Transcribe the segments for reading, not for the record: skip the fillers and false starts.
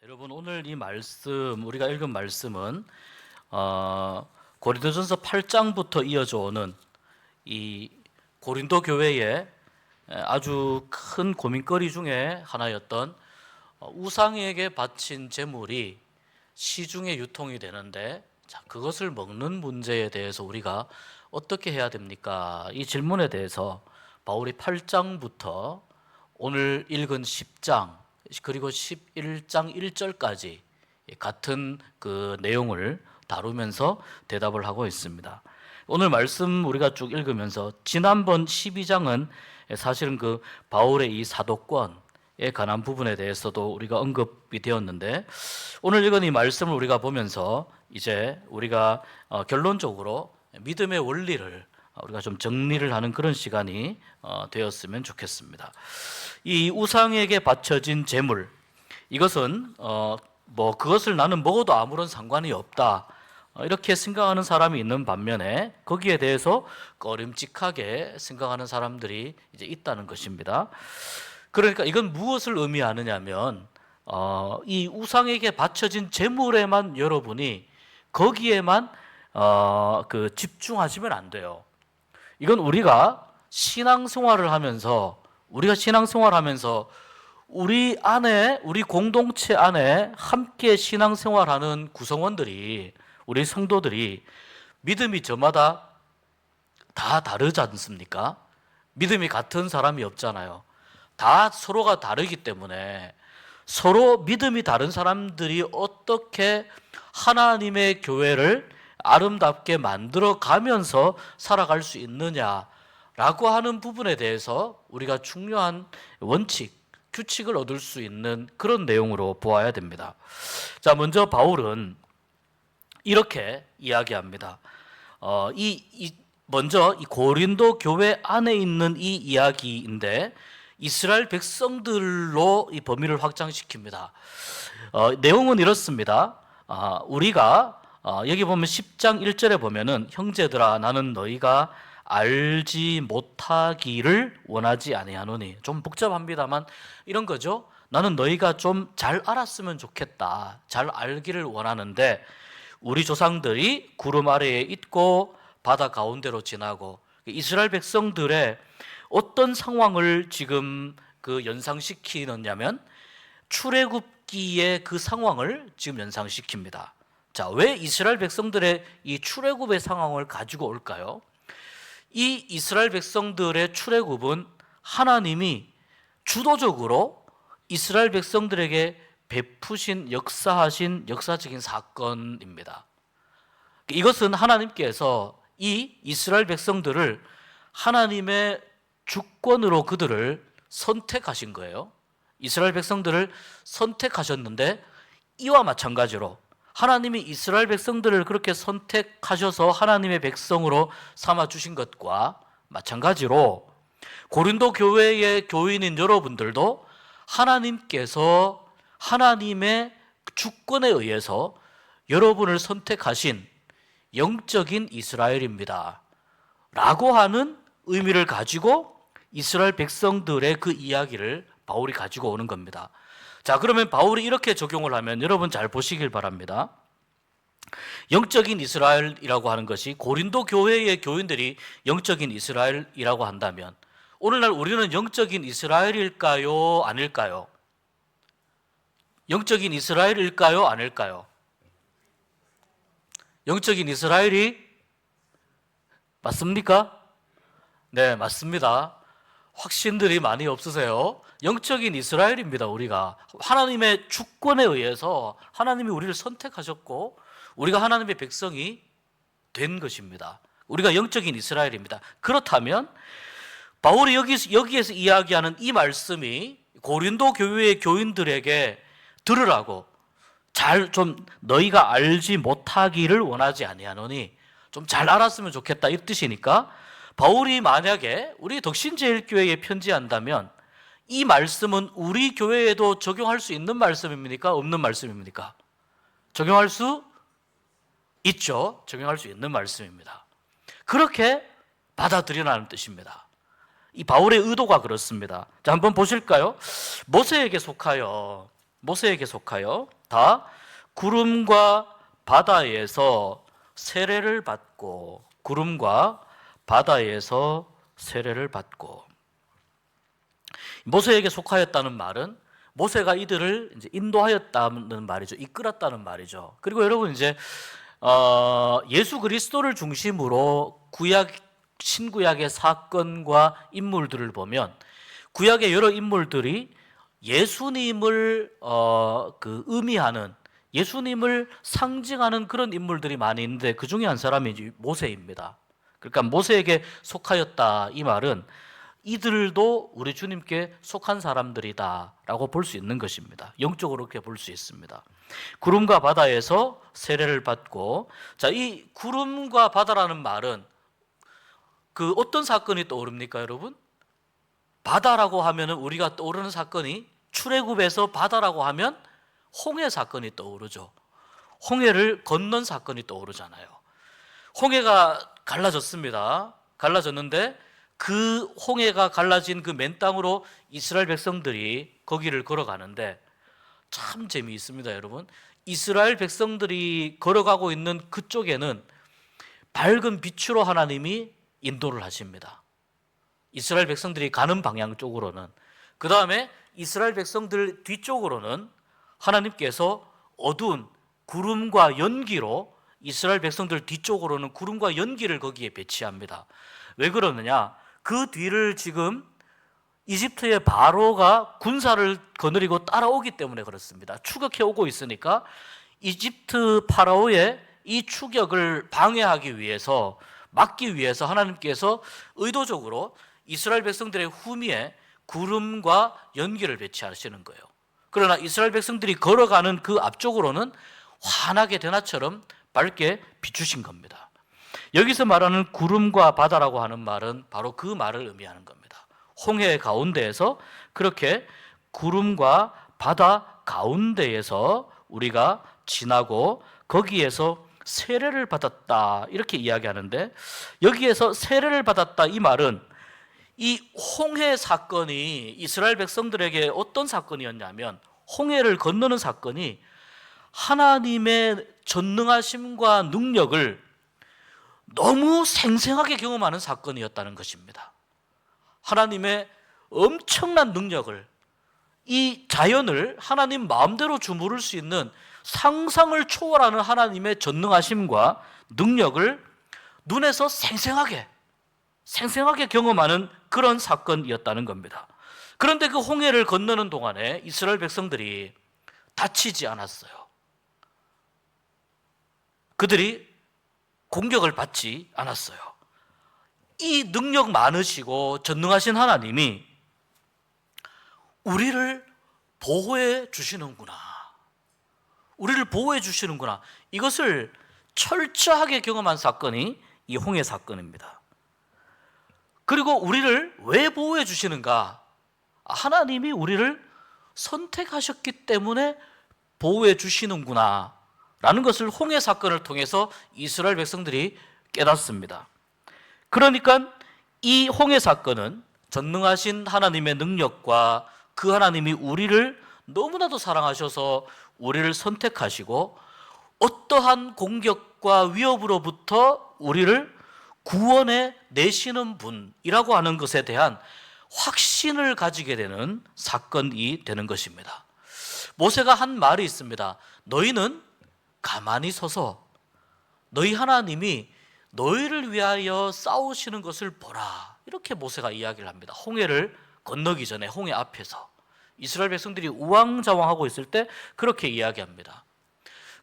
여러분, 오늘 이 말씀, 우리가 읽은 말씀은 고린도전서 8장부터 이어져 오는 이 고린도 교회의 아주 큰 고민거리 중에 하나였던 우상에게 바친 제물이 시중에 유통이 되는데, 그것을 먹는 문제에 대해서 우리가 어떻게 해야 됩니까? 이 질문에 대해서 바울이 8장부터 오늘 읽은 10장 그리고 11장 1절까지 같은 그 내용을 다루면서 대답을 하고 있습니다. 오늘 말씀 우리가 쭉 읽으면서 지난번 12장은 사실은 그 바울의 이 사도권에 관한 부분에 대해서도 우리가 언급이 되었는데, 오늘 읽은 이 말씀을 우리가 보면서 이제 우리가 결론적으로 믿음의 원리를 우리가 좀 정리를 하는 그런 시간이 되었으면 좋겠습니다. 이 우상에게 바쳐진 제물, 이것은 그것을 나는 먹어도 아무런 상관이 없다, 이렇게 생각하는 사람이 있는 반면에 거기에 대해서 꺼림칙하게 생각하는 사람들이 이제 있다는 것입니다. 그러니까 이건 무엇을 의미하느냐면 이 우상에게 바쳐진 제물에만 여러분이 거기에만 집중하시면 안 돼요. 이건 우리가 신앙생활을 하면서 우리 안에, 우리 공동체 안에 함께 신앙생활하는 구성원들이, 우리 성도들이 믿음이 저마다 다 다르지 않습니까? 믿음이 같은 사람이 없잖아요. 다 서로가 다르기 때문에 서로 믿음이 다른 사람들이 어떻게 하나님의 교회를 아름답게 만들어 가면서 살아갈 수 있느냐라고 하는 부분에 대해서 우리가 중요한 원칙, 규칙을 얻을 수 있는 그런 내용으로 보아야 됩니다. 자, 먼저 바울은 이렇게 이야기합니다. 먼저 이 고린도 교회 안에 있는 이 이야기인데 이스라엘 백성들로 이 범위를 확장시킵니다. 내용은 이렇습니다. 우리가 여기 보면 10장 1절에 보면은 형제들아 나는 너희가 알지 못하기를 원하지 아니하노니, 좀 복잡합니다만 이런 거죠. 나는 너희가 좀 잘 알았으면 좋겠다, 잘 알기를 원하는데 우리 조상들이 구름 아래에 있고 바다 가운데로 지나고, 이스라엘 백성들의 어떤 상황을 지금 그 연상시키느냐면 출애굽기의 그 상황을 지금 연상시킵니다. 자, 왜 이스라엘 백성들의 이 출애굽의 상황을 가지고 올까요? 이 이스라엘 백성들의 출애굽은 하나님이 주도적으로 이스라엘 백성들에게 베푸신 역사하신 역사적인 사건입니다. 이것은 하나님께서 이 이스라엘 백성들을 하나님의 주권으로 그들을 선택하신 거예요. 이스라엘 백성들을 선택하셨는데 이와 마찬가지로 하나님이 이스라엘 백성들을 그렇게 선택하셔서 하나님의 백성으로 삼아주신 것과 마찬가지로 고린도 교회의 교인인 여러분들도 하나님께서 하나님의 주권에 의해서 여러분을 선택하신 영적인 이스라엘입니다 라고 하는 의미를 가지고 이스라엘 백성들의 그 이야기를 바울이 가지고 오는 겁니다. 자, 그러면 바울이 이렇게 적용을 하면 여러분 잘 보시길 바랍니다. 영적인 이스라엘이라고 하는 것이 고린도 교회의 교인들이 영적인 이스라엘이라고 한다면 오늘날 우리는 영적인 이스라엘일까요? 아닐까요? 영적인 이스라엘일까요? 아닐까요? 영적인 이스라엘이 맞습니까? 네, 맞습니다. 확신들이 많이 없으세요? 영적인 이스라엘입니다. 우리가 하나님의 주권에 의해서 하나님이 우리를 선택하셨고 우리가 하나님의 백성이 된 것입니다. 우리가 영적인 이스라엘입니다. 그렇다면 바울이 여기에서 이야기하는 이 말씀이 고린도 교회의 교인들에게 들으라고, 좀 너희가 알지 못하기를 원하지 아니하노니, 좀 잘 알았으면 좋겠다, 이 뜻이니까 바울이 만약에 우리 덕신제일교회에 편지한다면 이 말씀은 우리 교회에도 적용할 수 있는 말씀입니까? 없는 말씀입니까? 적용할 수 있죠. 적용할 수 있는 말씀입니다. 그렇게 받아들이라는 뜻입니다. 이 바울의 의도가 그렇습니다. 자, 한번 보실까요? 모세에게 속하여 모세에게 속하여 다 구름과 바다에서 세례를 받고, 구름과 바다에서 세례를 받고. 모세에게 속하였다는 말은 모세가 이들을 이제 인도하였다는 말이죠. 이끌었다는 말이죠. 그리고 여러분 이제 예수 그리스도를 중심으로 구약 신구약의 사건과 인물들을 보면 구약의 여러 인물들이 예수님을 의미하는, 예수님을 상징하는 그런 인물들이 많이 있는데 그 중에 한 사람이 모세입니다. 그러니까 모세에게 속하였다 이 말은 이들도 우리 주님께 속한 사람들이다라고 볼 수 있는 것입니다. 영적으로 그렇게 볼 수 있습니다. 구름과 바다에서 세례를 받고, 자, 이 구름과 바다라는 말은 그 어떤 사건이 떠오릅니까, 여러분? 바다라고 하면은 우리가 떠오르는 사건이, 출애굽에서 바다라고 하면 홍해 사건이 떠오르죠. 홍해를 건넌 사건이 떠오르잖아요. 홍해가 갈라졌습니다. 갈라졌는데 그 홍해가 갈라진 그 맨 땅으로 이스라엘 백성들이 거기를 걸어가는데 참 재미있습니다, 여러분. 이스라엘 백성들이 걸어가고 있는 그쪽에는 밝은 빛으로 하나님이 인도를 하십니다. 이스라엘 백성들이 가는 방향 쪽으로는. 그 다음에 이스라엘 백성들 뒤쪽으로는 하나님께서 어두운 구름과 연기로 이스라엘 백성들 뒤쪽으로는 구름과 연기를 거기에 배치합니다. 왜 그러느냐? 그 뒤를 지금 이집트의 바로가 군사를 거느리고 따라오기 때문에 그렇습니다. 추격해 오고 있으니까 이집트 파라오의 이 추격을 방해하기 위해서, 막기 위해서 하나님께서 의도적으로 이스라엘 백성들의 후미에 구름과 연기를 배치하시는 거예요. 그러나 이스라엘 백성들이 걸어가는 그 앞쪽으로는 환하게 대낮처럼 밝게 비추신 겁니다. 여기서 말하는 구름과 바다라고 하는 말은 바로 그 말을 의미하는 겁니다. 홍해 가운데에서 그렇게 구름과 바다 가운데에서 우리가 지나고 거기에서 세례를 받았다 이렇게 이야기하는데, 여기에서 세례를 받았다 이 말은 이 홍해 사건이 이스라엘 백성들에게 어떤 사건이었냐면, 홍해를 건너는 사건이 하나님의 전능하심과 능력을 너무 생생하게 경험하는 사건이었다는 것입니다. 하나님의 엄청난 능력을, 이 자연을 하나님 마음대로 주무를 수 있는 상상을 초월하는 하나님의 전능하심과 능력을 눈에서 생생하게 경험하는 그런 사건이었다는 겁니다. 그런데 그 홍해를 건너는 동안에 이스라엘 백성들이 다치지 않았어요. 그들이 공격을 받지 않았어요. 이 능력 많으시고 전능하신 하나님이 우리를 보호해 주시는구나, 우리를 보호해 주시는구나, 이것을 철저하게 경험한 사건이 이 홍해 사건입니다. 그리고 우리를 왜 보호해 주시는가? 하나님이 우리를 선택하셨기 때문에 보호해 주시는구나 라는 것을 홍해 사건을 통해서 이스라엘 백성들이 깨닫습니다. 그러니까 이 홍해 사건은 전능하신 하나님의 능력과 그 하나님이 우리를 너무나도 사랑하셔서 우리를 선택하시고 어떠한 공격과 위협으로부터 우리를 구원해 내시는 분이라고 하는 것에 대한 확신을 가지게 되는 사건이 되는 것입니다. 모세가 한 말이 있습니다. 너희는 가만히 서서 너희 하나님이 너희를 위하여 싸우시는 것을 보라, 이렇게 모세가 이야기를 합니다. 홍해를 건너기 전에 홍해 앞에서 이스라엘 백성들이 우왕좌왕하고 있을 때 그렇게 이야기합니다.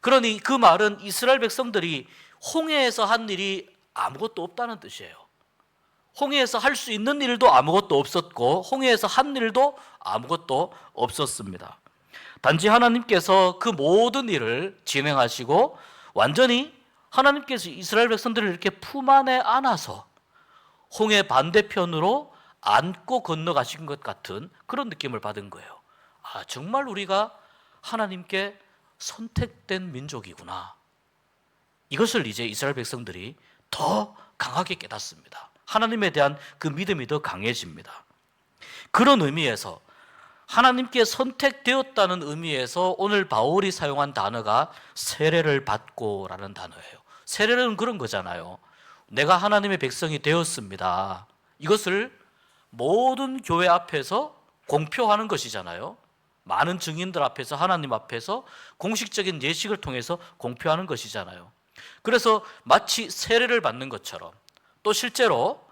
그러니 그 말은 이스라엘 백성들이 홍해에서 한 일이 아무것도 없다는 뜻이에요. 홍해에서 할 수 있는 일도 아무것도 없었고 홍해에서 한 일도 아무것도 없었습니다. 단지 하나님께서 그 모든 일을 진행하시고 완전히 하나님께서 이스라엘 백성들을 이렇게 품 안에 안아서 홍해 반대편으로 안고 건너가신 것 같은 그런 느낌을 받은 거예요. 아, 정말 우리가 하나님께 선택된 민족이구나. 이것을 이제 이스라엘 백성들이 더 강하게 깨닫습니다. 하나님에 대한 그 믿음이 더 강해집니다. 그런 의미에서 하나님께 선택되었다는 의미에서 오늘 바울이 사용한 단어가 세례를 받고라는 단어예요. 세례는 그런 거잖아요. 내가 하나님의 백성이 되었습니다. 이것을 모든 교회 앞에서 공표하는 것이잖아요. 많은 증인들 앞에서, 하나님 앞에서 공식적인 예식을 통해서 공표하는 것이잖아요. 그래서 마치 세례를 받는 것처럼, 또 실제로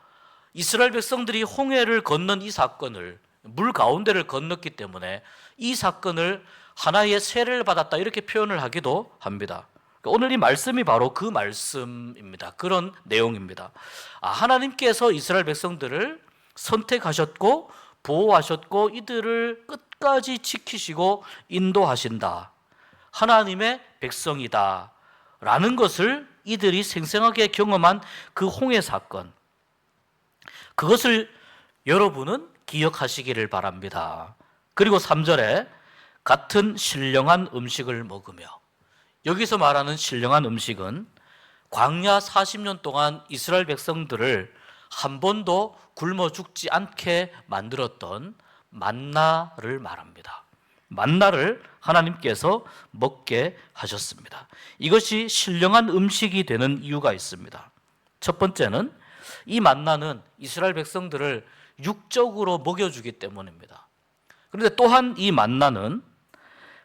이스라엘 백성들이 홍해를 건넌 이 사건을, 물 가운데를 건넜기 때문에 이 사건을 하나의 세례를 받았다 이렇게 표현을 하기도 합니다. 오늘 이 말씀이 바로 그 말씀입니다. 그런 내용입니다. 하나님께서 이스라엘 백성들을 선택하셨고 보호하셨고 이들을 끝까지 지키시고 인도하신다. 하나님의 백성이다 라는 것을 이들이 생생하게 경험한 그 홍해 사건, 그것을 여러분은 기억하시기를 바랍니다. 그리고 3절에 같은 신령한 음식을 먹으며, 여기서 말하는 신령한 음식은 광야 40년 동안 이스라엘 백성들을 한 번도 굶어 죽지 않게 만들었던 만나를 말합니다. 만나를 하나님께서 먹게 하셨습니다. 이것이 신령한 음식이 되는 이유가 있습니다. 첫 번째는 이 만나는 이스라엘 백성들을 육적으로 먹여주기 때문입니다. 그런데 또한 이 만나는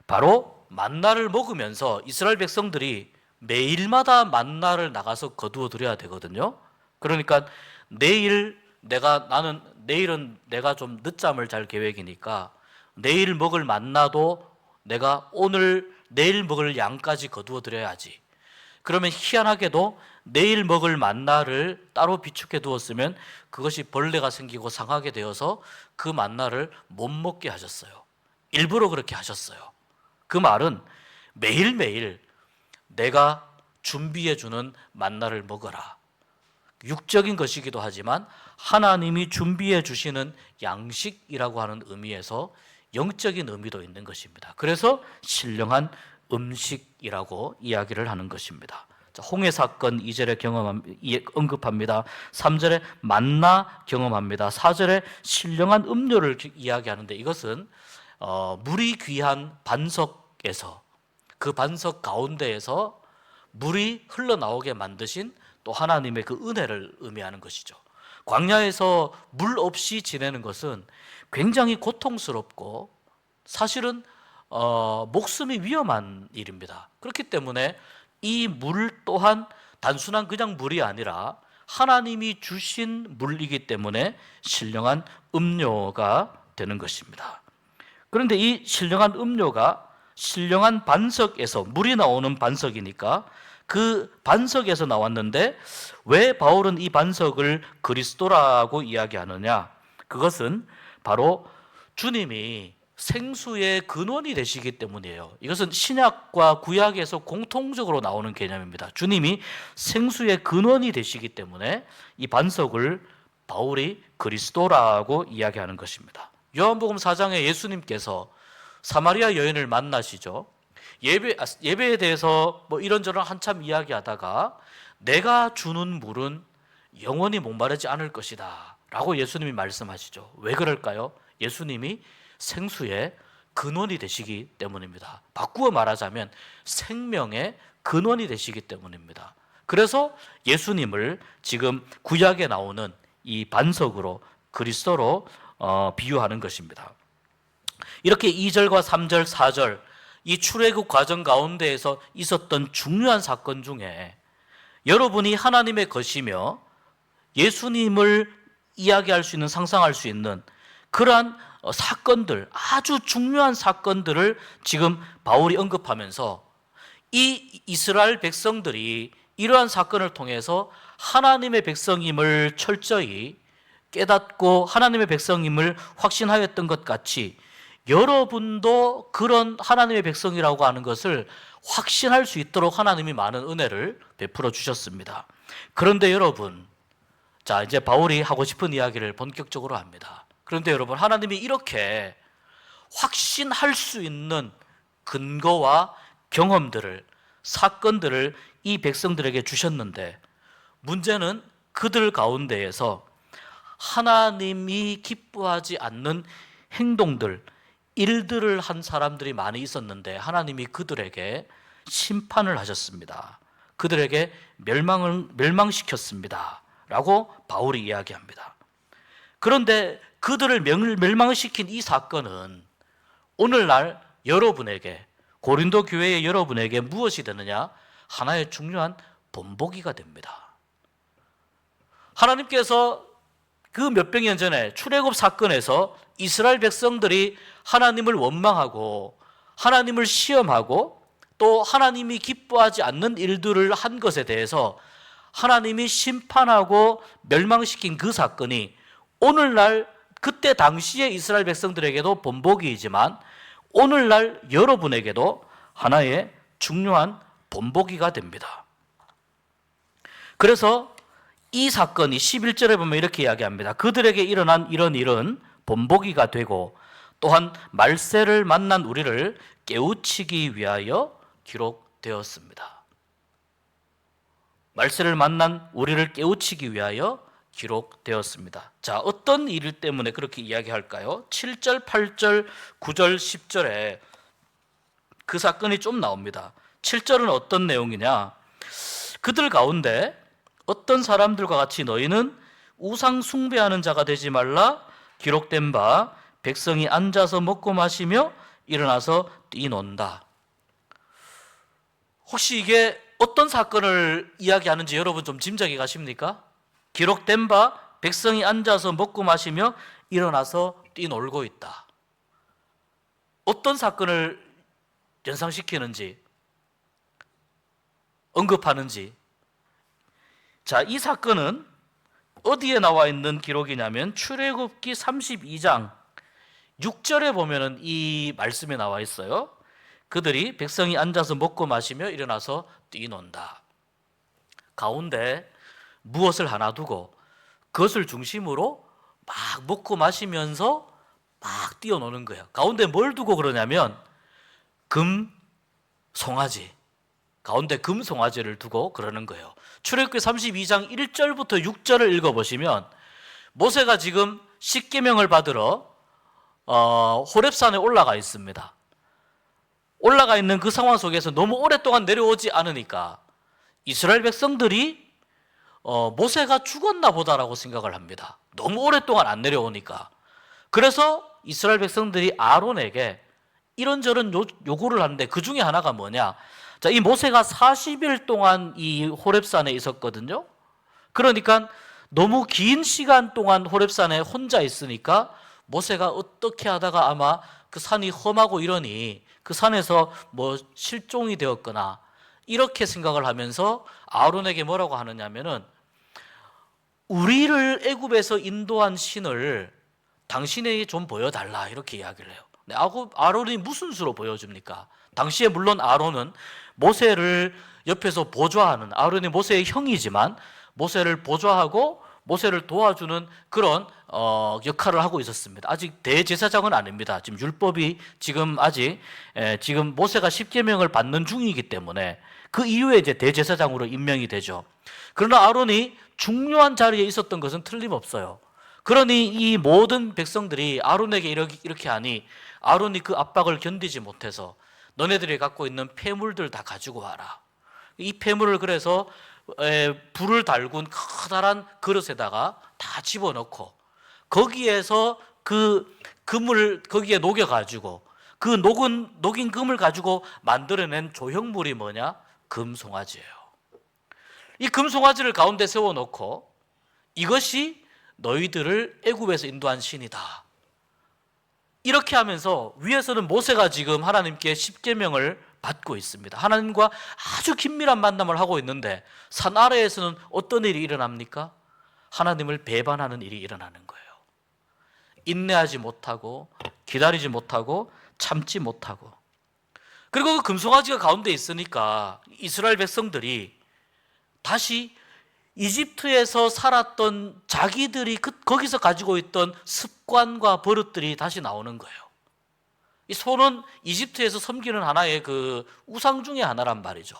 바로 만나를 먹으면서 이스라엘 백성들이 매일마다 만나를 나가서 거두어 드려야 되거든요. 그러니까 내일은 내가 좀 늦잠을 잘 계획이니까 내일 먹을 만나도 내가 내일 먹을 양까지 거두어 드려야지. 그러면 희한하게도 내일 먹을 만나를 따로 비축해 두었으면 그것이 벌레가 생기고 상하게 되어서 그 만나를 못 먹게 하셨어요. 일부러 그렇게 하셨어요. 그 말은 매일매일 내가 준비해 주는 만나를 먹어라. 육적인 것이기도 하지만 하나님이 준비해 주시는 양식이라고 하는 의미에서 영적인 의미도 있는 것입니다. 그래서 신령한 음식이라고 이야기를 하는 것입니다. 홍해 사건 2절에 언급합니다. 3절에 만나 경험합니다. 4절에 신령한 음료를 이야기하는데, 이것은 물이 귀한 반석에서, 그 반석 가운데에서 물이 흘러나오게 만드신 또 하나님의 그 은혜를 의미하는 것이죠. 광야에서 물 없이 지내는 것은 굉장히 고통스럽고 사실은 목숨이 위험한 일입니다. 그렇기 때문에 이 물 또한 단순한 그냥 물이 아니라 하나님이 주신 물이기 때문에 신령한 음료가 되는 것입니다. 그런데 이 신령한 음료가 신령한 반석에서, 물이 나오는 반석이니까 그 반석에서 나왔는데 왜 바울은 이 반석을 그리스도라고 이야기하느냐? 그것은 바로 주님이 생수의 근원이 되시기 때문이에요. 이것은 신약과 구약에서 공통적으로 나오는 개념입니다. 주님이 생수의 근원이 되시기 때문에 이 반석을 바울이 그리스도라고 이야기하는 것입니다. 요한복음 4장에 예수님께서 사마리아 여인을 만나시죠. 예배에 대해서 뭐 이런저런 한참 이야기하다가 내가 주는 물은 영원히 목마르지 않을 것이다 라고 예수님이 말씀하시죠. 왜 그럴까요? 예수님이 생수의 근원이 되시기 때문입니다. 바꾸어 말하자면 생명의 근원이 되시기 때문입니다. 그래서 예수님을 지금 구약에 나오는 이 반석으로, 그리스도로 비유하는 것입니다. 이렇게 2절과 3절, 4절 이 출애굽 과정 가운데에서 있었던 중요한 사건 중에 여러분이 하나님의 것이며 예수님을 이야기할 수 있는, 상상할 수 있는 그러한 사건들, 아주 중요한 사건들을 지금 바울이 언급하면서 이 이스라엘 백성들이 이러한 사건을 통해서 하나님의 백성임을 철저히 깨닫고 하나님의 백성임을 확신하였던 것 같이 여러분도 그런 하나님의 백성이라고 하는 것을 확신할 수 있도록 하나님이 많은 은혜를 베풀어 주셨습니다. 그런데 여러분, 자, 이제 바울이 하고 싶은 이야기를 본격적으로 합니다. 그런데 여러분, 하나님이 이렇게 확신할 수 있는 근거와 경험들을, 사건들을 이 백성들에게 주셨는데 문제는 그들 가운데에서 하나님이 기뻐하지 않는 행동들, 일들을 한 사람들이 많이 있었는데 하나님이 그들에게 심판을 하셨습니다. 그들에게 멸망시켰습니다 라고 바울이 이야기합니다. 그런데 그들을 멸망시킨 이 사건은 오늘날 여러분에게, 고린도 교회의 여러분에게 무엇이 되느냐? 하나의 중요한 본보기가 됩니다. 하나님께서 그 몇백 년 전에 출애굽 사건에서 이스라엘 백성들이 하나님을 원망하고 하나님을 시험하고 또 하나님이 기뻐하지 않는 일들을 한 것에 대해서 하나님이 심판하고 멸망시킨 그 사건이 오늘날 그때 당시에 이스라엘 백성들에게도 본보기이지만 오늘날 여러분에게도 하나의 중요한 본보기가 됩니다. 그래서 이 사건이 11절에 보면 이렇게 이야기합니다. 그들에게 일어난 이런 일은 본보기가 되고 또한 말세를 만난 우리를 깨우치기 위하여 기록되었습니다. 말세를 만난 우리를 깨우치기 위하여 기록되었습니다. 자, 어떤 일 때문에 그렇게 이야기할까요? 7절, 8절, 9절, 10절에 그 사건이 좀 나옵니다. 7절은 어떤 내용이냐? 그들 가운데 어떤 사람들과 같이 너희는 우상 숭배하는 자가 되지 말라. 기록된 바 백성이 앉아서 먹고 마시며 일어나서 뛰논다. 혹시 이게 어떤 사건을 이야기하는지 여러분 좀 짐작이 가십니까? 기록된 바 백성이 앉아서 먹고 마시며 일어나서 뛰놀고 있다. 어떤 사건을 연상시키는지, 언급하는지. 자, 이 사건은 어디에 나와 있는 기록이냐면 출애굽기 32장 6절에 보면은 이 말씀이 나와 있어요. 그들이 백성이 앉아서 먹고 마시며 일어나서 뛰논다. 가운데 무엇을 하나 두고 그것을 중심으로 막 먹고 마시면서 막 뛰어노는 거예요. 가운데 뭘 두고 그러냐면 송아지, 가운데 송아지를 두고 그러는 거예요. 출애굽기 32장 1절부터 6절을 읽어보시면 모세가 지금 십계명을 받으러 호렙산에 올라가 있습니다. 올라가 있는 그 상황 속에서 너무 오랫동안 내려오지 않으니까 이스라엘 백성들이 모세가 죽었나 보다라고 생각을 합니다. 너무 오랫동안 안 내려오니까. 그래서 이스라엘 백성들이 아론에게 이런저런 요구를 하는데 그 중에 하나가 뭐냐? 자, 이 모세가 40일 동안 이 호렙산에 있었거든요. 그러니까 너무 긴 시간 동안 호렙산에 혼자 있으니까 모세가 어떻게 하다가 아마 그 산이 험하고 이러니 그 산에서 뭐 실종이 되었거나 이렇게 생각을 하면서 아론에게 뭐라고 하느냐면은 우리를 애굽에서 인도한 신을 당신에게 좀 보여달라 이렇게 이야기를 해요. 아론이 무슨 수로 보여줍니까? 당시에 물론 아론은 모세를 옆에서 보좌하는, 아론이 모세의 형이지만 모세를 보좌하고 모세를 도와주는 그런 역할을 하고 있었습니다. 아직 대제사장은 아닙니다. 지금 율법이 지금 아직 지금 모세가 십계명을 받는 중이기 때문에 그 이후에 이제 대제사장으로 임명이 되죠. 그러나 아론이 중요한 자리에 있었던 것은 틀림없어요. 그러니 이 모든 백성들이 아론에게 이렇게 하니 아론이 그 압박을 견디지 못해서 너네들이 갖고 있는 폐물들 다 가지고 와라. 이 폐물을 그래서 불을 달군 커다란 그릇에다가 다 집어넣고 거기에서 그 금을 거기에 녹여가지고 그 녹인 금을 가지고 만들어낸 조형물이 뭐냐? 금송아지예요. 이 금송아지를 가운데 세워놓고 이것이 너희들을 애굽에서 인도한 신이다. 이렇게 하면서 위에서는 모세가 지금 하나님께 십계명을 받고 있습니다. 하나님과 아주 긴밀한 만남을 하고 있는데 산 아래에서는 어떤 일이 일어납니까? 하나님을 배반하는 일이 일어나는 거예요. 인내하지 못하고 기다리지 못하고 참지 못하고. 그리고 그 금송아지가 가운데 있으니까 이스라엘 백성들이 다시 이집트에서 살았던 자기들이 거기서 가지고 있던 습관과 버릇들이 다시 나오는 거예요. 이 소는 이집트에서 섬기는 하나의 그 우상 중에 하나란 말이죠.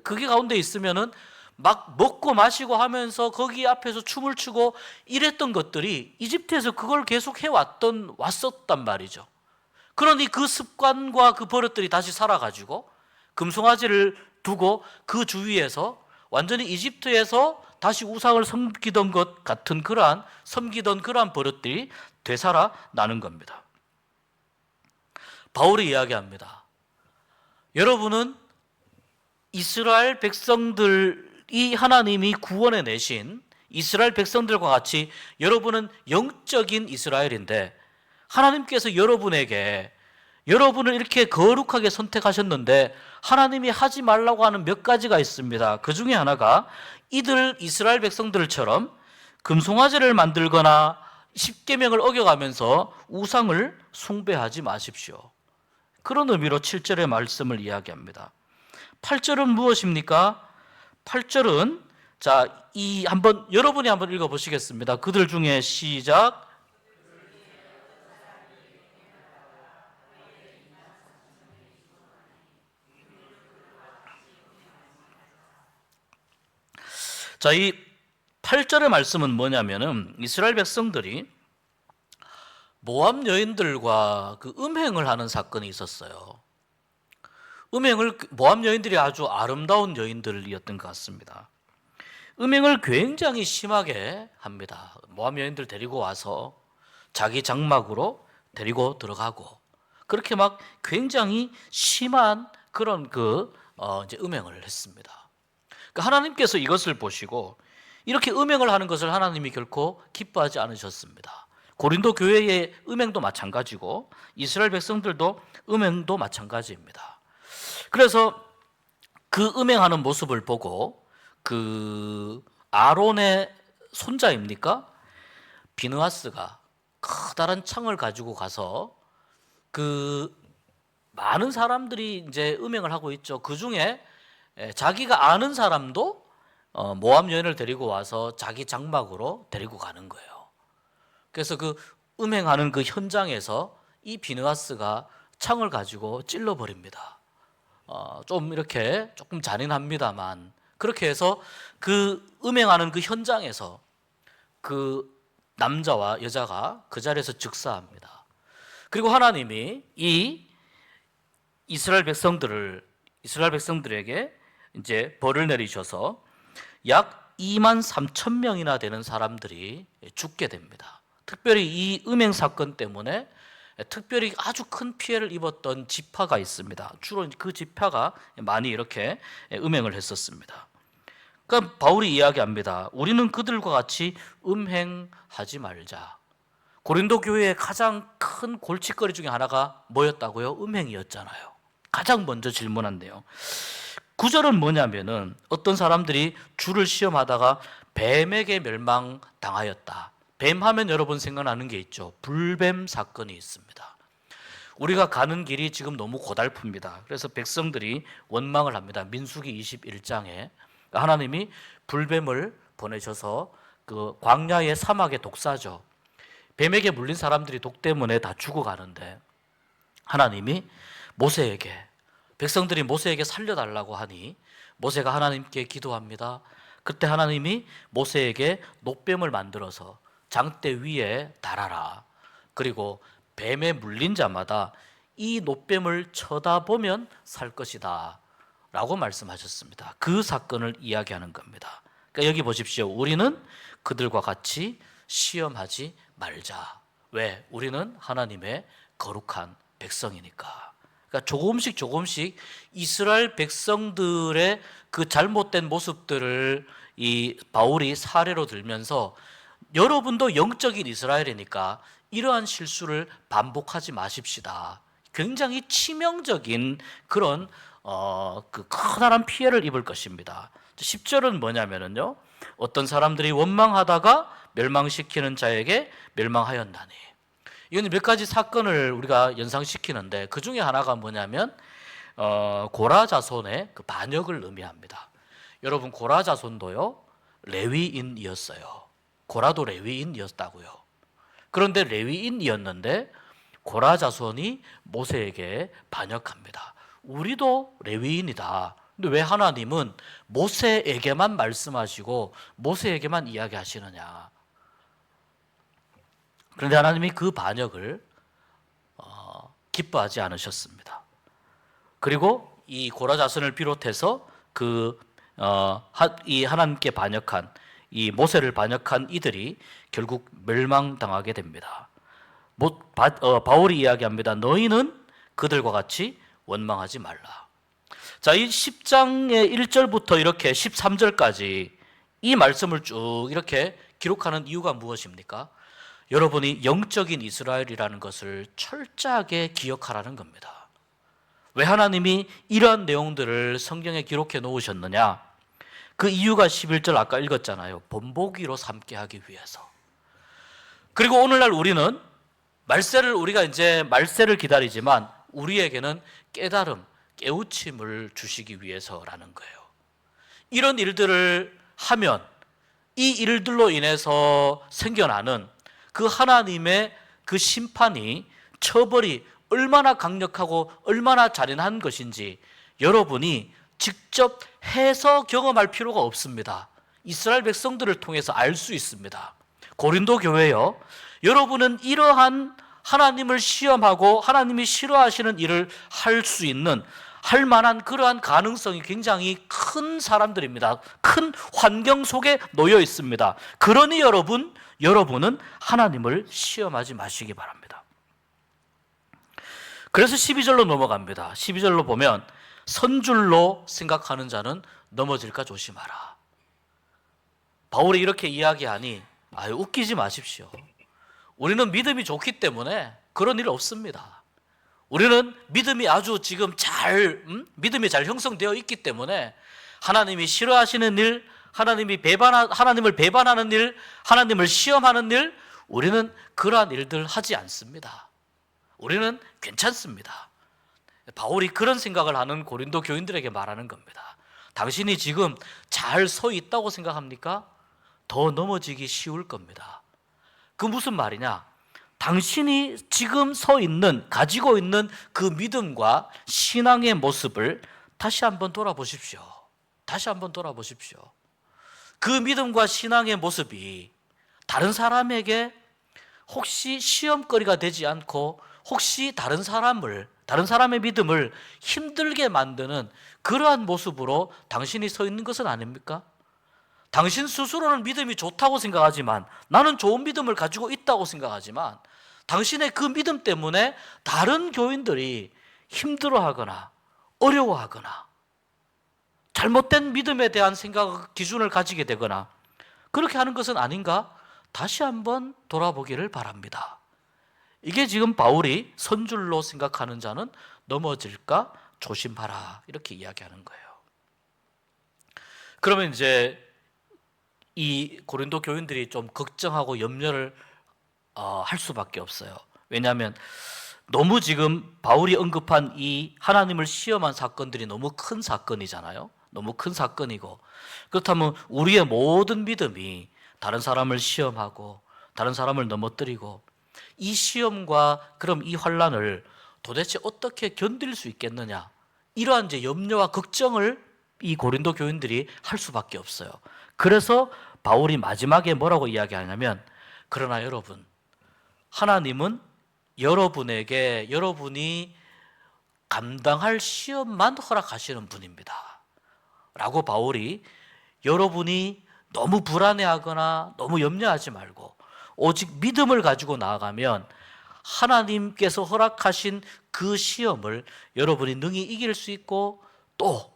그게 가운데 있으면은 막 먹고 마시고 하면서 거기 앞에서 춤을 추고 이랬던 것들이 이집트에서 그걸 계속 왔었단 말이죠. 그러니 그 습관과 그 버릇들이 다시 살아가지고 금송아지를 두고 그 주위에서 완전히 이집트에서 다시 우상을 섬기던 것 같은 섬기던 그러한 버릇들이 되살아나는 겁니다. 바울이 이야기합니다. 여러분은 이스라엘 백성들이 하나님이 구원해 내신 이스라엘 백성들과 같이 여러분은 영적인 이스라엘인데, 하나님께서 여러분을 이렇게 거룩하게 선택하셨는데 하나님이 하지 말라고 하는 몇 가지가 있습니다. 그 중에 하나가 이스라엘 백성들처럼 금송아지를 만들거나 십계명을 어겨가면서 우상을 숭배하지 마십시오. 그런 의미로 7절의 말씀을 이야기합니다. 8절은 무엇입니까? 8절은 여러분이 한번 읽어보시겠습니다. 그들 중에 시작. 이 8절의 말씀은 뭐냐면은 이스라엘 백성들이 모압 여인들과 그 음행을 하는 사건이 있었어요. 모압 여인들이 아주 아름다운 여인들이었던 것 같습니다. 음행을 굉장히 심하게 합니다. 모압 여인들 데리고 와서 자기 장막으로 데리고 들어가고, 그렇게 막 굉장히 심한 그런 이제 음행을 했습니다. 하나님께서 이것을 보시고 이렇게 음행을 하는 것을 하나님이 결코 기뻐하지 않으셨습니다. 고린도 교회의 음행도 마찬가지고 이스라엘 백성들도 음행도 마찬가지입니다. 그래서 그 음행하는 모습을 보고 그 아론의 손자입니까? 비느하스가 커다란 창을 가지고 가서 그 많은 사람들이 이제 음행을 하고 있죠. 그 중에 자기가 아는 사람도 모압 여인을 데리고 와서 자기 장막으로 데리고 가는 거예요. 그래서 그 음행하는 그 현장에서 이 비느하스가 창을 가지고 찔러버립니다. 좀 이렇게 조금 잔인합니다만, 그렇게 해서 그 음행하는 그 현장에서 그 남자와 여자가 그 자리에서 즉사합니다. 그리고 하나님이 이 이스라엘 백성들에게 이제 벌을 내리셔서 약 2만 3천 명이나 되는 사람들이 죽게 됩니다. 특별히 이 음행 사건 때문에 특별히 아주 큰 피해를 입었던 지파가 있습니다. 주로 그 지파가 많이 이렇게 음행을 했었습니다. 그러니까 바울이 이야기합니다. 우리는 그들과 같이 음행하지 말자. 고린도 교회의 가장 큰 골칫거리 중에 하나가 뭐였다고요? 음행이었잖아요. 가장 먼저 질문한대요. 9절은 뭐냐면은 어떤 사람들이 주를 시험하다가 뱀에게 멸망당하였다. 뱀 하면 여러분 생각나는 게 있죠. 불뱀 사건이 있습니다. 우리가 가는 길이 지금 너무 고달픕니다. 그래서 백성들이 원망을 합니다. 민수기 21장에 하나님이 불뱀을 보내셔서 그 광야의 사막의 독사죠. 뱀에게 물린 사람들이 독 때문에 다 죽어가는데 하나님이 백성들이 모세에게 살려달라고 하니 모세가 하나님께 기도합니다. 그때 하나님이 모세에게 놋뱀을 만들어서 장대 위에 달아라. 그리고 뱀에 물린 자마다 이 놋뱀을 쳐다보면 살 것이다 라고 말씀하셨습니다. 그 사건을 이야기하는 겁니다. 그러니까 여기 보십시오. 우리는 그들과 같이 시험하지 말자. 왜? 우리는 하나님의 거룩한 백성이니까. 그러니까 조금씩 이스라엘 백성들의 그 잘못된 모습들을 이 바울이 사례로 들면서 여러분도 영적인 이스라엘이니까 이러한 실수를 반복하지 마십시다. 굉장히 치명적인 그런 그 커다란 피해를 입을 것입니다. 10절은 뭐냐면요, 어떤 사람들이 원망하다가 멸망시키는 자에게 멸망하였나니. 이건 몇 가지 사건을 우리가 연상시키는데 그 중에 하나가 뭐냐면 고라 자손의 그 반역을 의미합니다. 여러분, 고라 자손도요 레위인이었어요. 고라도 레위인이었다고요. 그런데 레위인이었는데 고라 자손이 모세에게 반역합니다. 우리도 레위인이다. 근데 왜 하나님은 모세에게만 말씀하시고 모세에게만 이야기하시느냐? 그런데 하나님이 그 반역을 기뻐하지 않으셨습니다. 그리고 이 고라자선을 비롯해서 이 하나님께 반역한 이 모세를 반역한 이들이 결국 멸망당하게 됩니다. 바울이 이야기합니다. 너희는 그들과 같이 원망하지 말라. 자, 이 10장의 1절부터 이렇게 13절까지 이 말씀을 쭉 이렇게 기록하는 이유가 무엇입니까? 여러분이 영적인 이스라엘이라는 것을 철저하게 기억하라는 겁니다. 왜 하나님이 이러한 내용들을 성경에 기록해 놓으셨느냐? 그 이유가 11절 아까 읽었잖아요. 본보기로 삼게 하기 위해서. 그리고 오늘날 우리는 우리가 이제 말세를 기다리지만 우리에게는 깨달음, 깨우침을 주시기 위해서라는 거예요. 이런 일들을 하면 이 일들로 인해서 생겨나는 그 하나님의 그 심판이, 처벌이 얼마나 강력하고 얼마나 잔인한 것인지 여러분이 직접 해서 경험할 필요가 없습니다. 이스라엘 백성들을 통해서 알 수 있습니다. 고린도 교회요, 여러분은 이러한 하나님을 시험하고 하나님이 싫어하시는 일을 할 만한 그러한 가능성이 굉장히 큰 사람들입니다. 큰 환경 속에 놓여 있습니다. 그러니 여러분은 하나님을 시험하지 마시기 바랍니다. 그래서 12절로 넘어갑니다. 12절로 보면 선줄로 생각하는 자는 넘어질까 조심하라. 바울이 이렇게 이야기하니 웃기지 마십시오. 우리는 믿음이 좋기 때문에 그런 일 없습니다. 우리는 믿음이 아주 지금 믿음이 잘 형성되어 있기 때문에 하나님이 싫어하시는 일, 하나님을 배반하는 일, 하나님을 시험하는 일, 우리는 그러한 일들 하지 않습니다. 우리는 괜찮습니다. 바울이 그런 생각을 하는 고린도 교인들에게 말하는 겁니다. 당신이 지금 잘 서 있다고 생각합니까? 더 넘어지기 쉬울 겁니다. 그 무슨 말이냐? 당신이 지금 가지고 있는 그 믿음과 신앙의 모습을 다시 한번 돌아보십시오. 그 믿음과 신앙의 모습이 다른 사람에게 혹시 시험거리가 되지 않고 혹시 다른 사람의 믿음을 힘들게 만드는 그러한 모습으로 당신이 서 있는 것은 아닙니까? 당신 스스로는 믿음이 좋다고 생각하지만, 나는 좋은 믿음을 가지고 있다고 생각하지만, 당신의 그 믿음 때문에 다른 교인들이 힘들어하거나 어려워하거나 잘못된 믿음에 대한 기준을 가지게 되거나 그렇게 하는 것은 아닌가? 다시 한번 돌아보기를 바랍니다. 이게 지금 바울이 선줄로 생각하는 자는 넘어질까 조심하라, 이렇게 이야기하는 거예요. 그러면 이제 이 고린도 교인들이 좀 걱정하고 염려를 할 수밖에 없어요. 왜냐하면 너무 지금 바울이 언급한 이 하나님을 시험한 사건들이 너무 큰 사건이잖아요. 너무 큰 사건이고, 그렇다면 우리의 모든 믿음이 다른 사람을 시험하고 다른 사람을 넘어뜨리고, 이 시험과 그럼 이 환난을 도대체 어떻게 견딜 수 있겠느냐, 이러한 이제 염려와 걱정을 이 고린도 교인들이 할 수밖에 없어요. 그래서 바울이 마지막에 뭐라고 이야기하냐면, 그러나 여러분, 하나님은 여러분에게 여러분이 감당할 시험만 허락하시는 분입니다 라고 바울이, 여러분이 너무 불안해하거나 너무 염려하지 말고 오직 믿음을 가지고 나아가면 하나님께서 허락하신 그 시험을 여러분이 능히 이길 수 있고, 또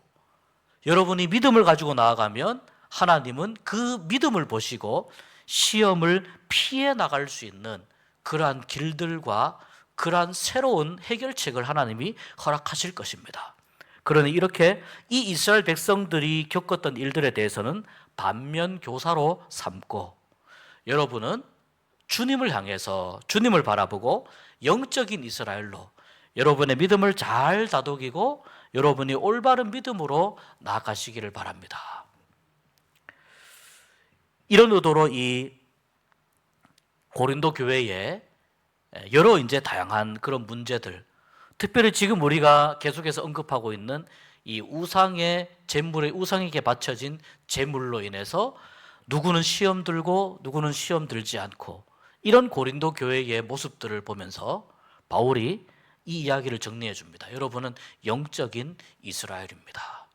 여러분이 믿음을 가지고 나아가면 하나님은 그 믿음을 보시고 시험을 피해 나갈 수 있는 그러한 길들과 그러한 새로운 해결책을 하나님이 허락하실 것입니다. 그러니 이렇게 이 이스라엘 백성들이 겪었던 일들에 대해서는 반면교사로 삼고, 여러분은 주님을 향해서 주님을 바라보고 영적인 이스라엘로 여러분의 믿음을 잘 다독이고 여러분이 올바른 믿음으로 나아가시기를 바랍니다. 이런 의도로 이 고린도 교회에 여러 이제 다양한 그런 문제들, 특별히 지금 우리가 계속해서 언급하고 있는 이 우상에게 바쳐진 제물로 인해서 누구는 시험 들고 누구는 시험 들지 않고, 이런 고린도 교회의 모습들을 보면서 바울이 이 이야기를 정리해 줍니다. 여러분은 영적인 이스라엘입니다.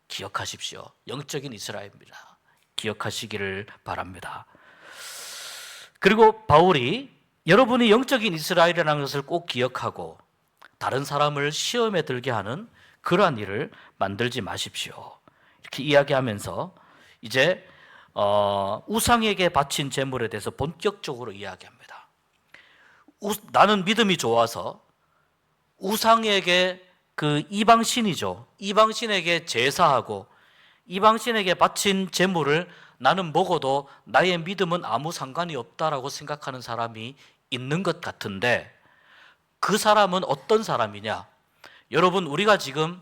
기억하십시오. 영적인 이스라엘입니다. 기억하시기를 바랍니다. 그리고 바울이 여러분이 영적인 이스라엘이라는 것을 꼭 기억하고 다른 사람을 시험에 들게 하는 그러한 일을 만들지 마십시오. 이렇게 이야기하면서 이제 우상에게 바친 제물에 대해서 본격적으로 이야기합니다. 나는 믿음이 좋아서 우상에게 그 이방신이죠. 이방신에게 제사하고 이방신에게 바친 제물을 나는 먹어도 나의 믿음은 아무 상관이 없다라고 생각하는 사람이 있는 것 같은데 그 사람은 어떤 사람이냐? 여러분, 우리가 지금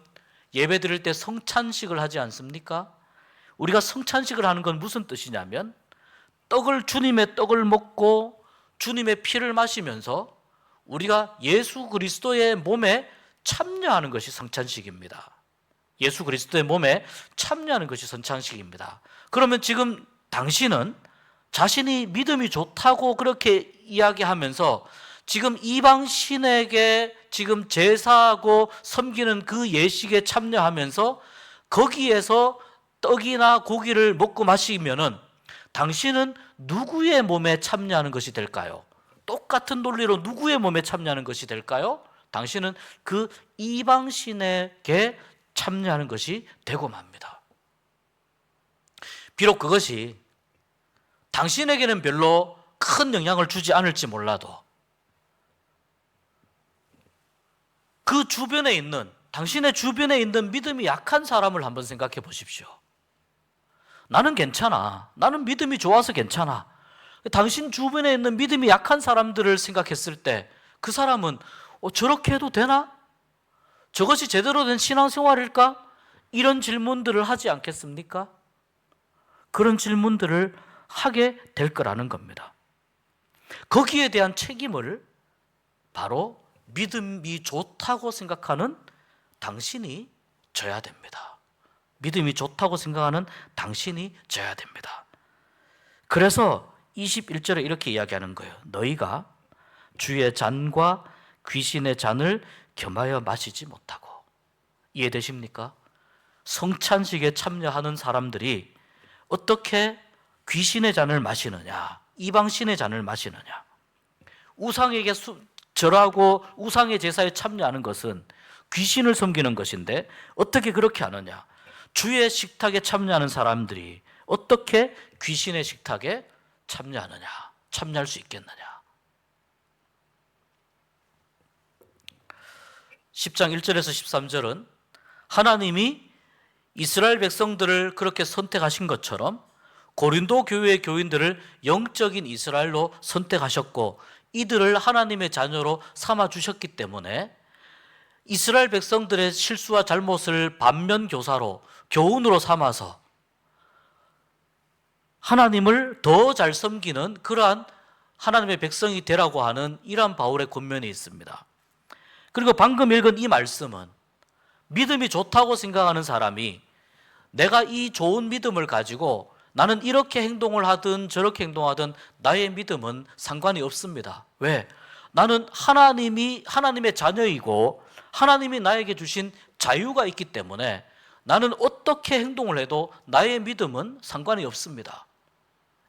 예배 드릴 때 성찬식을 하지 않습니까? 우리가 성찬식을 하는 건 무슨 뜻이냐면 주님의 떡을 먹고 주님의 피를 마시면서 우리가 예수 그리스도의 몸에 참여하는 것이 성찬식입니다. 예수 그리스도의 몸에 참여하는 것이 성찬식입니다. 그러면 지금 당신은 자신이 믿음이 좋다고 그렇게 이야기하면서 지금 이방 신에게 지금 제사하고 섬기는 그 예식에 참여하면서 거기에서 떡이나 고기를 먹고 마시면은 당신은 누구의 몸에 참여하는 것이 될까요? 똑같은 논리로 누구의 몸에 참여하는 것이 될까요? 당신은 그 이방 신에게 참여하는 것이 되고 맙니다. 비록 그것이 당신에게는 별로 큰 영향을 주지 않을지 몰라도 그 주변에 있는, 당신의 주변에 있는 믿음이 약한 사람을 한번 생각해 보십시오. 나는 괜찮아. 나는 믿음이 좋아서 괜찮아. 당신 주변에 있는 믿음이 약한 사람들을 생각했을 때 그 사람은 저렇게 해도 되나? 저것이 제대로 된 신앙생활일까? 이런 질문들을 하지 않겠습니까? 그런 질문들을 하게 될 거라는 겁니다. 거기에 대한 책임을 바로 믿음이 좋다고 생각하는 당신이 져야 됩니다. 믿음이 좋다고 생각하는 당신이 져야 됩니다. 그래서 21절에 이렇게 이야기하는 거예요. 너희가 주의 잔과 귀신의 잔을 겸하여 마시지 못하고. 이해되십니까? 성찬식에 참여하는 사람들이 어떻게 귀신의 잔을 마시느냐, 이방신의 잔을 마시느냐. 우상에게 절하고 우상의 제사에 참여하는 것은 귀신을 섬기는 것인데 어떻게 그렇게 하느냐. 주의 식탁에 참여하는 사람들이 어떻게 귀신의 식탁에 참여하느냐, 참여할 수 있겠느냐. 10장 1절에서 13절은 하나님이 이스라엘 백성들을 그렇게 선택하신 것처럼 고린도 교회의 교인들을 영적인 이스라엘로 선택하셨고 이들을 하나님의 자녀로 삼아주셨기 때문에 이스라엘 백성들의 실수와 잘못을 반면교사로, 교훈으로 삼아서 하나님을 더 잘 섬기는 그러한 하나님의 백성이 되라고 하는 이러한 바울의 권면이 있습니다. 그리고 방금 읽은 이 말씀은 믿음이 좋다고 생각하는 사람이 내가 이 좋은 믿음을 가지고 나는 이렇게 행동을 하든 저렇게 행동하든 나의 믿음은 상관이 없습니다. 왜? 나는 하나님의 자녀이고 하나님이 나에게 주신 자유가 있기 때문에 나는 어떻게 행동을 해도 나의 믿음은 상관이 없습니다.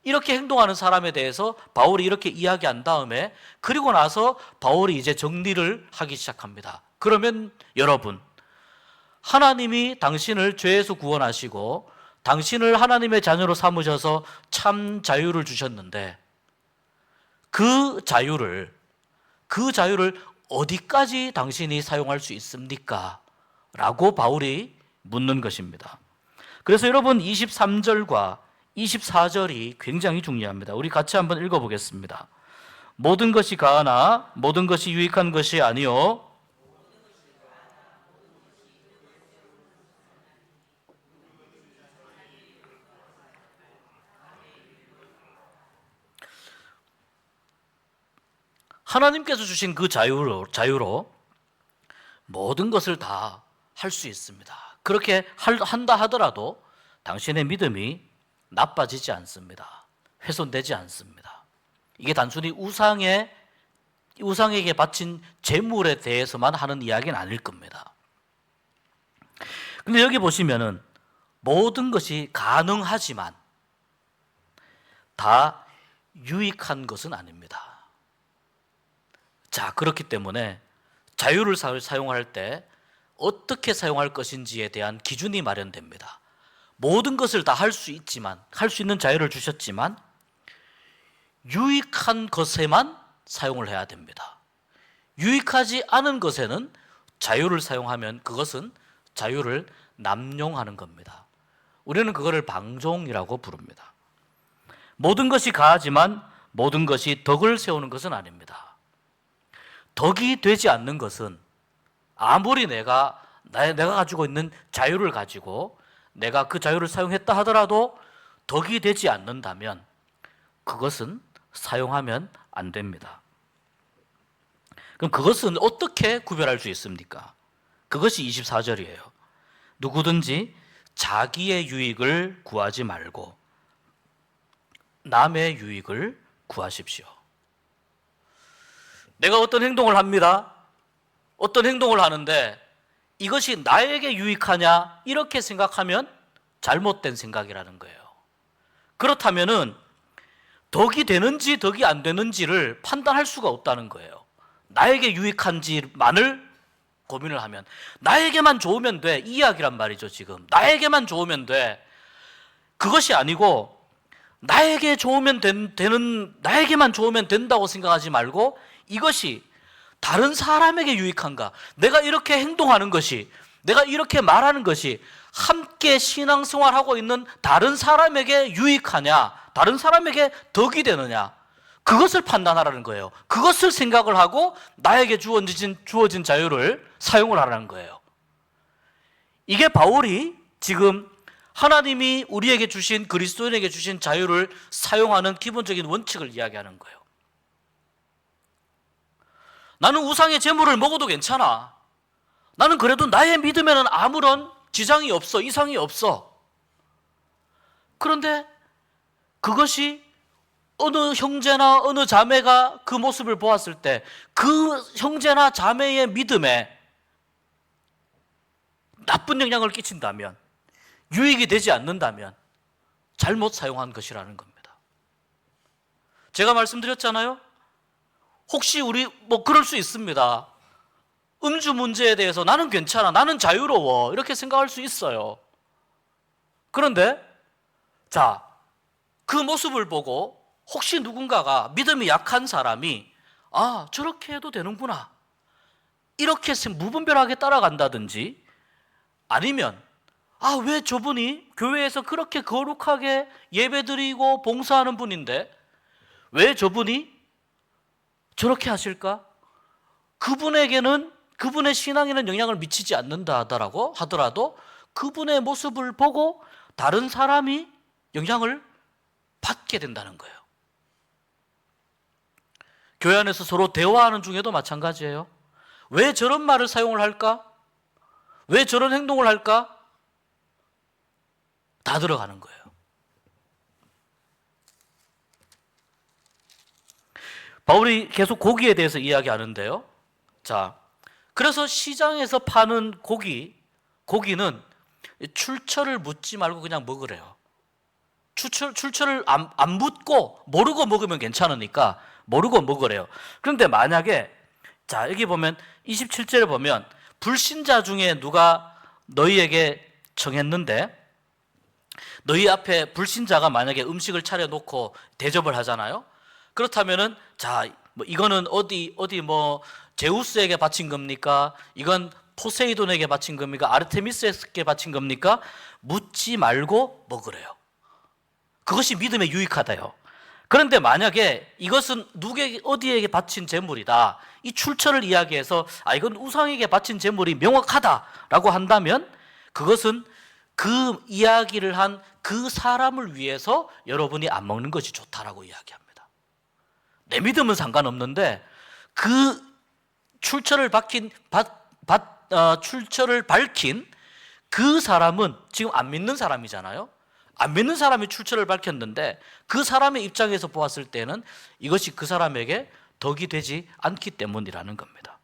이렇게 행동하는 사람에 대해서 바울이 이렇게 이야기한 다음에 그리고 나서 바울이 이제 정리를 하기 시작합니다. 그러면 여러분, 하나님이 당신을 죄에서 구원하시고 당신을 하나님의 자녀로 삼으셔서 참 자유를 주셨는데 그 자유를 어디까지 당신이 사용할 수 있습니까? 라고 바울이 묻는 것입니다. 그래서 여러분 23절과 24절이 굉장히 중요합니다. 우리 같이 한번 읽어보겠습니다. 모든 것이 가하나 모든 것이 유익한 것이 아니요 하나님께서 주신 그 자유로 모든 것을 다 할 수 있습니다. 그렇게 한다 하더라도 당신의 믿음이 나빠지지 않습니다. 훼손되지 않습니다. 이게 단순히 우상의 우상에게 바친 제물에 대해서만 하는 이야기는 아닐 겁니다. 근데 여기 보시면은 모든 것이 가능하지만 다 유익한 것은 아닙니다. 자, 그렇기 때문에 자유를 사용할 때 어떻게 사용할 것인지에 대한 기준이 마련됩니다. 모든 것을 다 할 수 있지만, 할 수 있는 자유를 주셨지만 유익한 것에만 사용을 해야 됩니다. 유익하지 않은 것에는 자유를 사용하면 그것은 자유를 남용하는 겁니다. 우리는 그거를 방종이라고 부릅니다. 모든 것이 가하지만 모든 것이 덕을 세우는 것은 아닙니다. 덕이 되지 않는 것은 아무리 내가 가지고 있는 자유를 가지고 내가 그 자유를 사용했다 하더라도 덕이 되지 않는다면 그것은 사용하면 안 됩니다. 그럼 그것은 어떻게 구별할 수 있습니까? 그것이 24절이에요. 누구든지 자기의 유익을 구하지 말고 남의 유익을 구하십시오. 내가 어떤 행동을 합니다. 어떤 행동을 하는데 이것이 나에게 유익하냐 이렇게 생각하면 잘못된 생각이라는 거예요. 그렇다면은 덕이 되는지 덕이 안 되는지를 판단할 수가 없다는 거예요. 나에게 유익한지만을 고민을 하면 나에게만 좋으면 돼 이 이야기란 말이죠. 지금 나에게만 좋으면 돼 그것이 아니고 나에게 좋으면 나에게만 좋으면 된다고 생각하지 말고 이것이 다른 사람에게 유익한가, 내가 이렇게 행동하는 것이, 내가 이렇게 말하는 것이 함께 신앙생활하고 있는 다른 사람에게 유익하냐, 다른 사람에게 덕이 되느냐, 그것을 판단하라는 거예요. 그것을 생각을 하고 나에게 주어진 자유를 사용을 하라는 거예요. 이게 바울이 지금 하나님이 우리에게 주신, 그리스도인에게 주신 자유를 사용하는 기본적인 원칙을 이야기하는 거예요. 나는 우상의 제물을 먹어도 괜찮아. 나는 그래도 나의 믿음에는 아무런 지장이 없어, 이상이 없어. 그런데 그것이 어느 형제나 어느 자매가 그 모습을 보았을 때 그 형제나 자매의 믿음에 나쁜 영향을 끼친다면, 유익이 되지 않는다면 잘못 사용한 것이라는 겁니다. 제가 말씀드렸잖아요. 혹시 우리 그럴 수 있습니다. 음주 문제에 대해서 나는 괜찮아, 나는 자유로워 이렇게 생각할 수 있어요. 그런데 자, 그 모습을 보고 혹시 누군가가 믿음이 약한 사람이 아, 저렇게 해도 되는구나 이렇게 무분별하게 따라간다든지, 아니면 아, 왜 저분이 교회에서 그렇게 거룩하게 예배드리고 봉사하는 분인데 왜 저분이 저렇게 하실까? 그분에게는, 그분의 신앙에는 영향을 미치지 않는다 하더라도 그분의 모습을 보고 다른 사람이 영향을 받게 된다는 거예요. 교회 안에서 서로 대화하는 중에도 마찬가지예요. 왜 저런 말을 사용을 할까? 왜 저런 행동을 할까? 다 들어가는 거예요. 바울이 계속 고기에 대해서 이야기하는데요. 자, 그래서 시장에서 파는 고기는 출처를 묻지 말고 그냥 먹으래요. 출처를 안 묻고 모르고 먹으면 괜찮으니까 모르고 먹으래요. 그런데 만약에, 자, 여기 보면 27절에 보면 불신자 중에 누가 너희에게 청했는데, 너희 앞에 불신자가 만약에 음식을 차려놓고 대접을 하잖아요. 그렇다면은 자, 이거는 어디 제우스에게 바친 겁니까? 이건 포세이돈에게 바친 겁니까? 아르테미스에게 바친 겁니까? 묻지 말고 먹으래요. 그것이 믿음에 유익하다요. 그런데 만약에 이것은 어디에게 바친 제물이다, 이 출처를 이야기해서 아, 이건 우상에게 바친 제물이 명확하다라고 한다면 그것은 그 이야기를 한 그 사람을 위해서 여러분이 안 먹는 것이 좋다라고 이야기합니다. 내 믿음은 상관없는데 그 출처를 밝힌 그 사람은 지금 안 믿는 사람이잖아요. 안 믿는 사람이 출처를 밝혔는데 그 사람의 입장에서 보았을 때는 이것이 그 사람에게 덕이 되지 않기 때문이라는 겁니다.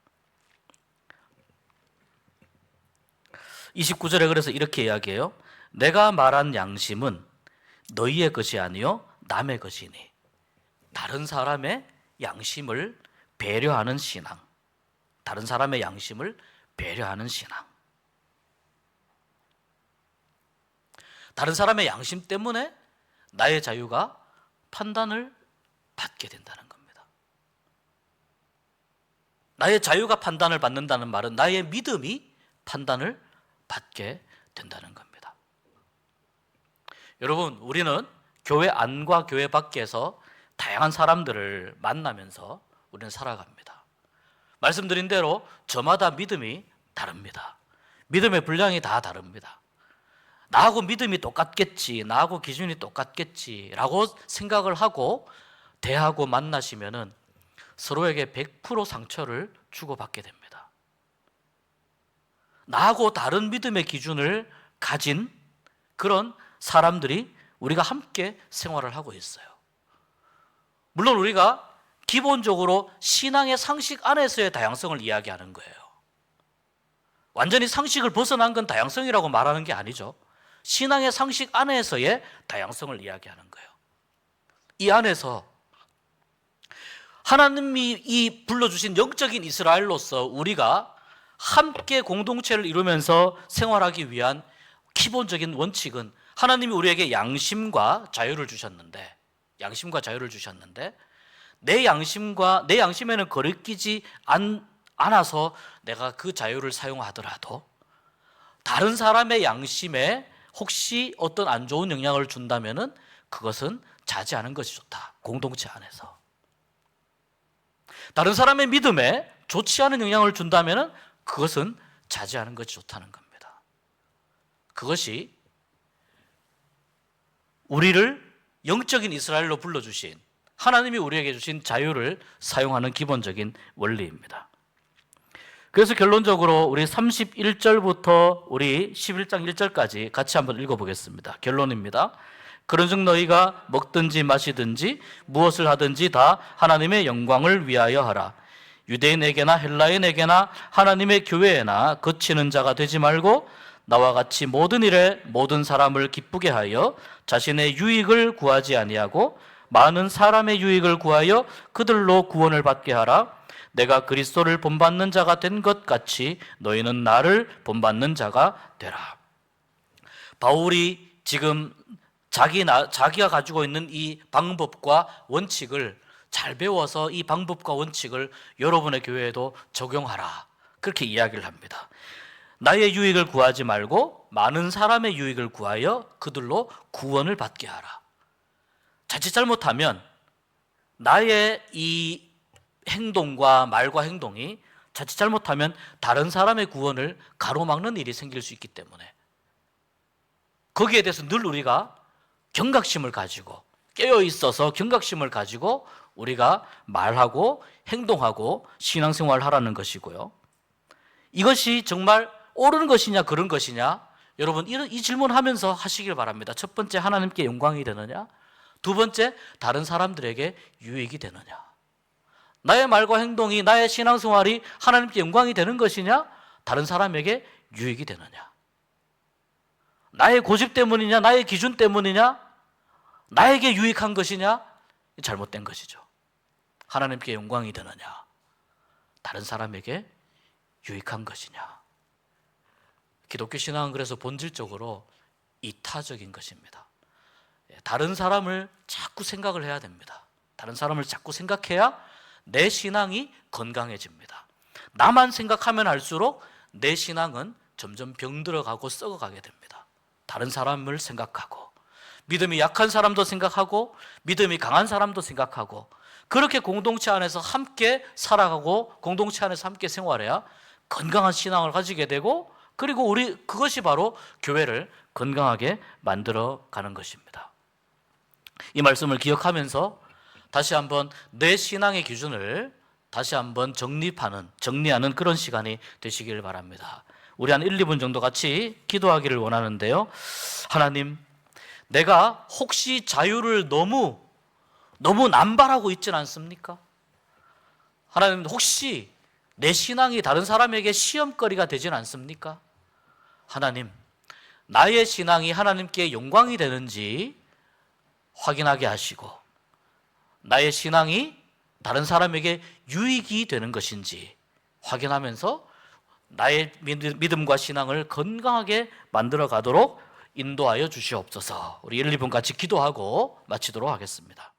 29절에 그래서 이렇게 이야기해요. 내가 말한 양심은 너희의 것이 아니요 남의 것이니. 다른 사람의 양심을 배려하는 신앙, 다른 사람의 양심을 배려하는 신앙. 다른 사람의 양심 때문에 나의 자유가 판단을 받게 된다는 겁니다. 나의 자유가 판단을 받는다는 말은 나의 믿음이 판단을 받게 된다는 겁니다. 여러분, 우리는 교회 안과 교회 밖에서 다양한 사람들을 만나면서 우리는 살아갑니다. 말씀드린 대로 저마다 믿음이 다릅니다. 믿음의 분량이 다 다릅니다. 나하고 믿음이 똑같겠지, 나하고 기준이 똑같겠지라고 생각을 하고 대하고 만나시면은 서로에게 100% 상처를 주고받게 됩니다. 나하고 다른 믿음의 기준을 가진 그런 사람들이 우리가 함께 생활을 하고 있어요. 물론 우리가 기본적으로 신앙의 상식 안에서의 다양성을 이야기하는 거예요. 완전히 상식을 벗어난 건 다양성이라고 말하는 게 아니죠. 신앙의 상식 안에서의 다양성을 이야기하는 거예요. 이 안에서 하나님이 이 불러주신 영적인 이스라엘로서 우리가 함께 공동체를 이루면서 생활하기 위한 기본적인 원칙은 하나님이 우리에게 양심과 자유를 주셨는데 내 양심에는 거리끼지 않아서 내가 그 자유를 사용하더라도 다른 사람의 양심에 혹시 어떤 안 좋은 영향을 준다면은 그것은 자제하는 것이 좋다. 공동체 안에서. 다른 사람의 믿음에 좋지 않은 영향을 준다면은 그것은 자제하는 것이 좋다는 겁니다. 그것이 우리를 영적인 이스라엘로 불러주신 하나님이 우리에게 주신 자유를 사용하는 기본적인 원리입니다. 그래서 결론적으로 우리 31절부터 우리 11장 1절까지 같이 한번 읽어보겠습니다. 결론입니다. 그런즉 너희가 먹든지 마시든지 무엇을 하든지 다 하나님의 영광을 위하여 하라. 유대인에게나 헬라인에게나 하나님의 교회에나 거치는 자가 되지 말고 나와 같이 모든 일에 모든 사람을 기쁘게 하여 자신의 유익을 구하지 아니하고 많은 사람의 유익을 구하여 그들로 구원을 받게 하라. 내가 그리스도를 본받는 자가 된 것 같이 너희는 나를 본받는 자가 되라. 바울이 지금 자기가 가지고 있는 이 방법과 원칙을 잘 배워서 이 방법과 원칙을 여러분의 교회에도 적용하라. 그렇게 이야기를 합니다. 나의 유익을 구하지 말고 많은 사람의 유익을 구하여 그들로 구원을 받게 하라. 자칫 잘못하면 나의 이 행동과 말과 행동이 자칫 잘못하면 다른 사람의 구원을 가로막는 일이 생길 수 있기 때문에 거기에 대해서 늘 우리가 경각심을 가지고 깨어 있어서 경각심을 가지고 우리가 말하고 행동하고 신앙생활을 하라는 것이고요. 이것이 정말 옳은 것이냐 그런 것이냐 여러분 이 질문하면서 하시길 바랍니다. 첫 번째, 하나님께 영광이 되느냐? 두 번째, 다른 사람들에게 유익이 되느냐? 나의 말과 행동이, 나의 신앙생활이 하나님께 영광이 되는 것이냐? 다른 사람에게 유익이 되느냐? 나의 고집 때문이냐? 나의 기준 때문이냐? 나에게 유익한 것이냐? 잘못된 것이죠. 하나님께 영광이 되느냐? 다른 사람에게 유익한 것이냐? 기독교 신앙은 그래서 본질적으로 이타적인 것입니다. 다른 사람을 자꾸 생각을 해야 됩니다. 다른 사람을 자꾸 생각해야 내 신앙이 건강해집니다. 나만 생각하면 할수록 내 신앙은 점점 병들어가고 썩어가게 됩니다. 다른 사람을 생각하고 믿음이 약한 사람도 생각하고 믿음이 강한 사람도 생각하고 그렇게 공동체 안에서 함께 살아가고 공동체 안에서 함께 생활해야 건강한 신앙을 가지게 되고 그리고 그것이 바로 교회를 건강하게 만들어가는 것입니다. 이 말씀을 기억하면서 다시 한번 내 신앙의 기준을 다시 한번 정리하는 그런 시간이 되시길 바랍니다. 우리 한 1, 2분 정도 같이 기도하기를 원하는데요. 하나님, 내가 혹시 자유를 너무 남발하고 있지는 않습니까? 하나님, 혹시 내 신앙이 다른 사람에게 시험거리가 되진 않습니까? 하나님, 나의 신앙이 하나님께 영광이 되는지 확인하게 하시고, 나의 신앙이 다른 사람에게 유익이 되는 것인지 확인하면서 나의 믿음과 신앙을 건강하게 만들어 가도록 인도하여 주시옵소서. 우리 1, 2분 같이 기도하고 마치도록 하겠습니다.